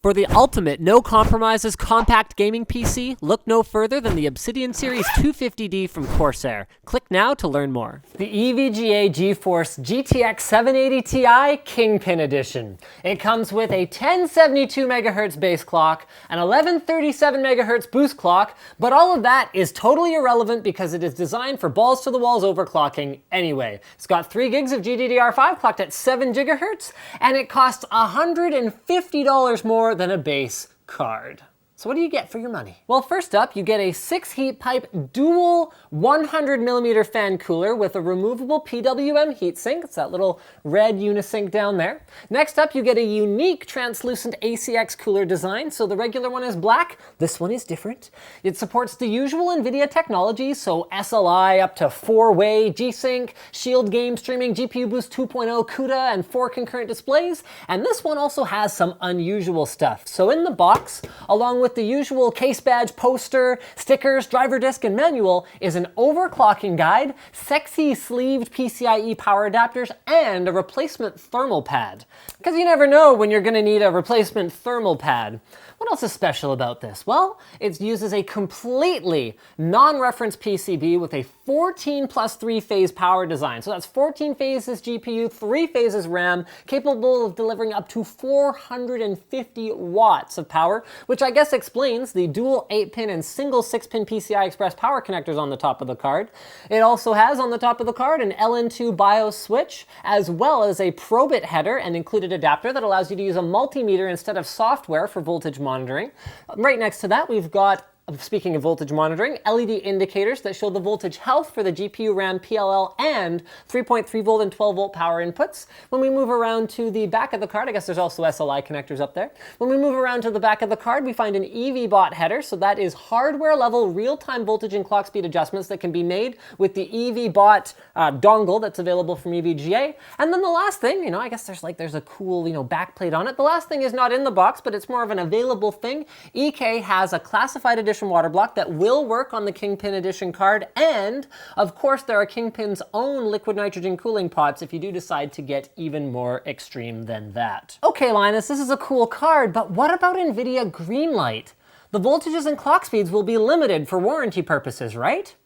For the ultimate no-compromises compact gaming PC, look no further than the Obsidian Series 250D from Corsair. Click now to learn more. The EVGA GeForce GTX 780 Ti Kingpin Edition. It comes with a 1072 MHz base clock, an 1137 MHz boost clock, but all of that is totally irrelevant because it is designed for balls-to-the-walls overclocking anyway. It's got 3 gigs of GDDR5 clocked at 7 GHz, and it costs $150 more than a base card. So what do you get for your money? Well, first up, you get a 6-heat pipe dual 100mm fan cooler with a removable PWM heatsink. It's that little red unisync down there. Next up, you get a unique translucent ACX cooler design. So the regular one is black. This one is different. It supports the usual NVIDIA technology, so SLI up to 4-way G-Sync, Shield game streaming, GPU Boost 2.0 CUDA, and 4 concurrent displays. And this one also has some unusual stuff. So in the box, along with the usual case badge, poster, stickers, driver disc, and manual is an overclocking guide, sexy sleeved PCIe power adapters, and a replacement thermal pad. Because you never know when you're going to need a replacement thermal pad. What else is special about this? Well, it uses a completely non-reference PCB with a 14 plus 3-phase power design. So that's 14 phases GPU, 3 phases RAM, capable of delivering up to 450 watts of power, which I guess explains the dual 8-pin and single 6-pin PCI Express power connectors on the top of the card. It also has on the top of the card an LN2 BIOS switch, as well as a Probit header and included adapter that allows you to use a multimeter instead of software for voltage monitoring. Right next to that, we've got, speaking of voltage monitoring, LED indicators that show the voltage health for the GPU, RAM, PLL, and 3.3 volt and 12 volt power inputs. When we move around to the back of the card, I guess there's also SLI connectors up there. When we move around to the back of the card, we find an EVBot header. So that is hardware level real-time voltage and clock speed adjustments that can be made with the EVBot dongle that's available from EVGA. And then the last thing, I guess there's a cool, backplate on it. The last thing is not in the box, but it's more of an available thing. EK has a classified edition water block that will work on the Kingpin Edition card, and of course there are Kingpin's own liquid nitrogen cooling pods if you do decide to get even more extreme than that. Okay, Linus, this is a cool card, but what about NVIDIA Greenlight? The voltages and clock speeds will be limited for warranty purposes, right?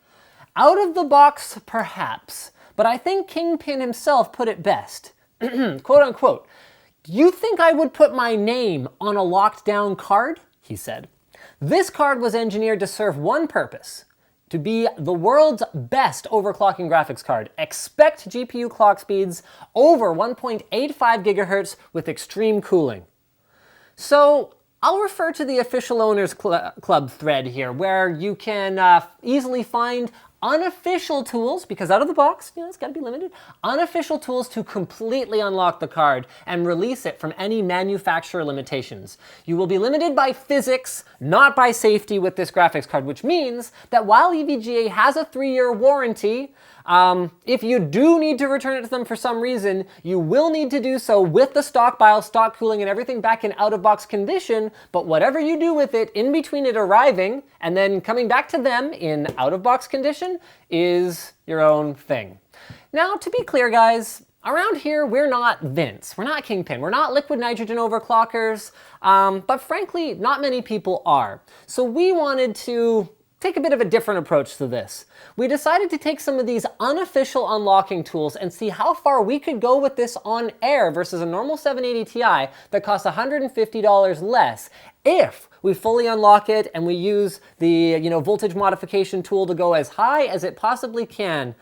Out of the box, perhaps, but I think Kingpin himself put it best. Quote unquote, "You think I would put my name on a locked down card?" he said. "This card was engineered to serve one purpose, to be the world's best overclocking graphics card. Expect GPU clock speeds over 1.85 gigahertz with extreme cooling." So I'll refer to the official owners club thread here, where you can easily find unofficial tools, because out of the box, it's got to be limited, unofficial tools to completely unlock the card and release it from any manufacturer limitations. You will be limited by physics, not by safety with this graphics card, which means that while EVGA has a 3-year warranty, if you do need to return it to them for some reason, you will need to do so with the stock BIOS, stock cooling, and everything back in out-of-box condition, but whatever you do with it in between it arriving and then coming back to them in out-of-box condition is your own thing. Now, to be clear, guys, around here, we're not Vince, we're not Kingpin, we're not liquid nitrogen overclockers, but frankly, not many people are. So we wanted to take a bit of a different approach to this. We decided to take some of these unofficial unlocking tools and see how far we could go with this on air versus a normal 780 Ti that costs $150 less if we fully unlock it and we use the voltage modification tool to go as high as it possibly can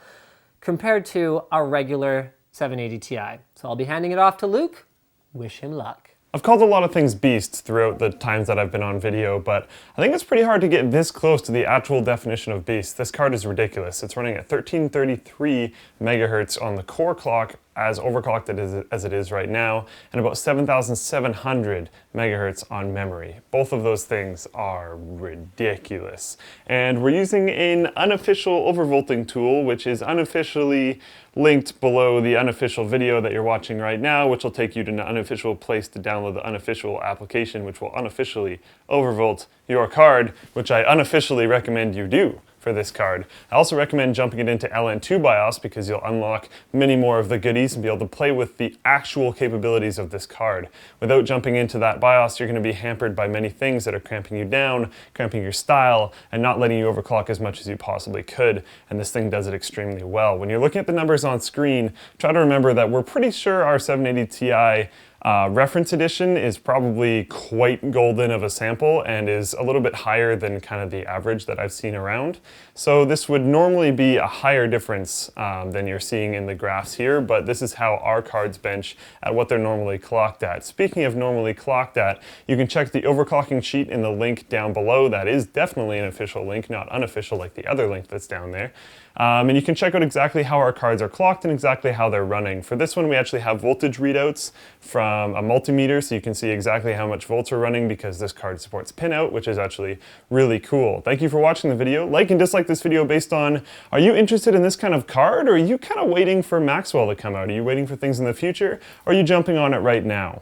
compared to our regular 780 Ti. So I'll be handing it off to Luke. Wish him luck. I've called a lot of things beasts throughout the times that I've been on video, but I think it's pretty hard to get this close to the actual definition of beast. This card is ridiculous. It's running at 1333 megahertz on the core clock, as overclocked as it is right now, and about 7,700 megahertz on memory. Both of those things are ridiculous. And we're using an unofficial overvolting tool, which is unofficially linked below the unofficial video that you're watching right now, which will take you to an unofficial place to download the unofficial application, which will unofficially overvolt your card, which I unofficially recommend you do for this card. I also recommend jumping it into LN2 BIOS because you'll unlock many more of the goodies and be able to play with the actual capabilities of this card. Without jumping into that BIOS, you're going to be hampered by many things that are cramping you down, cramping your style, and not letting you overclock as much as you possibly could, and this thing does it extremely well. When you're looking at the numbers on screen, try to remember that we're pretty sure our 780 Ti reference edition is probably quite golden of a sample and is a little bit higher than kind of the average that I've seen around. So this would normally be a higher difference than you're seeing in the graphs here, but this is how our cards bench at what they're normally clocked at. Speaking of normally clocked at, you can check the overclocking sheet in the link down below. That is definitely an official link, not unofficial like the other link that's down there. And you can check out exactly how our cards are clocked and exactly how they're running. For this one, we actually have voltage readouts from a multimeter, so you can see exactly how much volts we're running because this card supports pinout, which is actually really cool. Thank you for watching the video. Like and dislike this video based on, are you interested in this kind of card, or are you kind of waiting for Maxwell to come out? Are you waiting for things in the future, or are you jumping on it right now?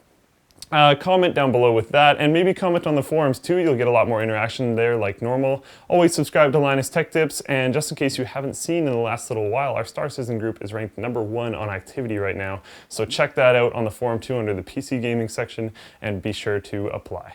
Comment down below with that, and maybe comment on the forums too. You'll get a lot more interaction there like normal. Always subscribe to Linus Tech Tips, and just in case you haven't seen in the last little while, our Star Citizen group is ranked #1 on activity right now, so check that out on the forum too under the PC gaming section, and be sure to apply.